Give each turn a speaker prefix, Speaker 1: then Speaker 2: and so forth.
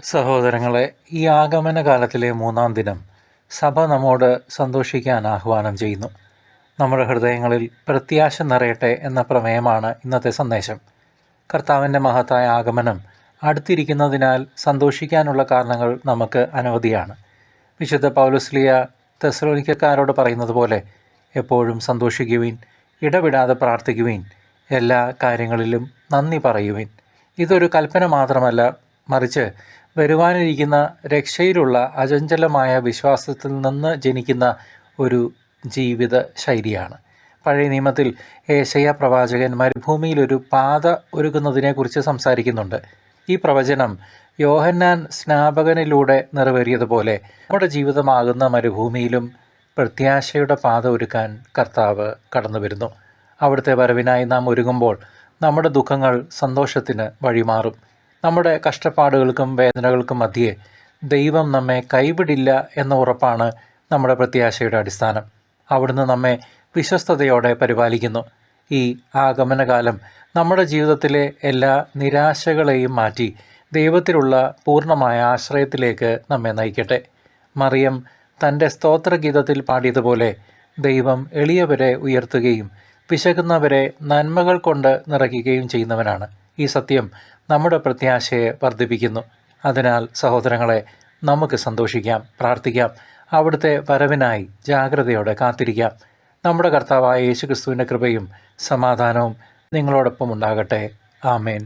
Speaker 1: സഹോദരങ്ങളെ, ഈ ആഗമന കാലത്തിലെ 3-ാം ദിനം സഭ നമ്മോട് സന്തോഷിക്കാൻ ആഹ്വാനം ചെയ്യുന്നു. നമ്മുടെ ഹൃദയങ്ങളിൽ പ്രത്യാശ നിറയട്ടെ എന്ന പ്രമേയമാണ് ഇന്നത്തെ സന്ദേശം. കർത്താവിൻ്റെ മഹത്തായ ആഗമനം അടുത്തിരിക്കുന്നതിനാൽ സന്തോഷിക്കാനുള്ള കാരണങ്ങൾ നമുക്ക് അനവധിയാണ്. വിശുദ്ധ പൗലോസ്ലീഹ തെസ്സലോനിക്കക്കാരോട് പറയുന്നത് പോലെ എപ്പോഴും സന്തോഷിക്കുവിൻ, ഇടവിടാതെ പ്രാർത്ഥിക്കുവിൻ, എല്ലാ കാര്യങ്ങളിലും നന്ദി പറയുവിൻ. ഇതൊരു കൽപ്പന മാത്രമല്ല, മറിച്ച് വരുവാനിരിക്കുന്ന രക്ഷയിലുള്ള അചഞ്ചലമായ വിശ്വാസത്തിൽ നിന്ന് ജനിക്കുന്ന ഒരു ജീവിത ശൈലിയാണ്. പഴയ നിയമത്തിൽ ഏശയ്യാ പ്രവാചകൻ മരുഭൂമിയിലൊരു പാത ഒരുക്കുന്നതിനെക്കുറിച്ച് സംസാരിക്കുന്നുണ്ട്. ഈ പ്രവചനം യോഹന്നാൻ സ്നാപകനിലൂടെ നിറവേറിയതുപോലെ നമ്മുടെ ജീവിതമാകുന്ന മരുഭൂമിയിലും പ്രത്യാശയുടെ പാത ഒരുക്കാൻ കർത്താവ് കടന്നു വരുന്നു. അവിടുത്തെ വരവിനായി നാം ഒരുങ്ങുമ്പോൾ നമ്മുടെ ദുഃഖങ്ങൾ സന്തോഷത്തിന് വഴിമാറും. നമ്മുടെ കഷ്ടപ്പാടുകൾക്കും വേദനകൾക്കും മധ്യേ ദൈവം നമ്മെ കൈവിടില്ല എന്ന ഉറപ്പാണ് നമ്മുടെ പ്രത്യാശയുടെ അടിസ്ഥാനം. അവിടുന്ന് നമ്മെ വിശ്വസ്തയോടെ പരിപാലിക്കുന്നു. ഈ ആഗമനകാലം നമ്മുടെ ജീവിതത്തിലെ എല്ലാ നിരാശകളെയും മാറ്റി ദൈവത്തിലുള്ള പൂർണ്ണമായ ആശ്രയത്തിലേക്ക് നമ്മെ നയിക്കട്ടെ. മറിയം തൻ്റെ സ്തോത്രഗീതത്തിൽ പാടിയതുപോലെ ദൈവം എളിയവരെ ഉയർത്തുകയും പിശകുന്നവരെ നന്മകൾ കൊണ്ട് നിറയ്ക്കുകയും ചെയ്യുന്നവനാണ്. ഈ സത്യം നമ്മുടെ പ്രത്യാശയെ വർദ്ധിപ്പിക്കുന്നു. അതിനാൽ സഹോദരങ്ങളെ, നമുക്ക് സന്തോഷിക്കാം, പ്രാർത്ഥിക്കാം, അവിടുത്തെ വരവിനായി ജാഗ്രതയോടെ കാത്തിരിക്കാം. നമ്മുടെ കർത്താവായ യേശുക്രിസ്തുവിൻ്റെ കൃപയും സമാധാനവും നിങ്ങളോടൊപ്പം ഉണ്ടാകട്ടെ. ആമേൻ.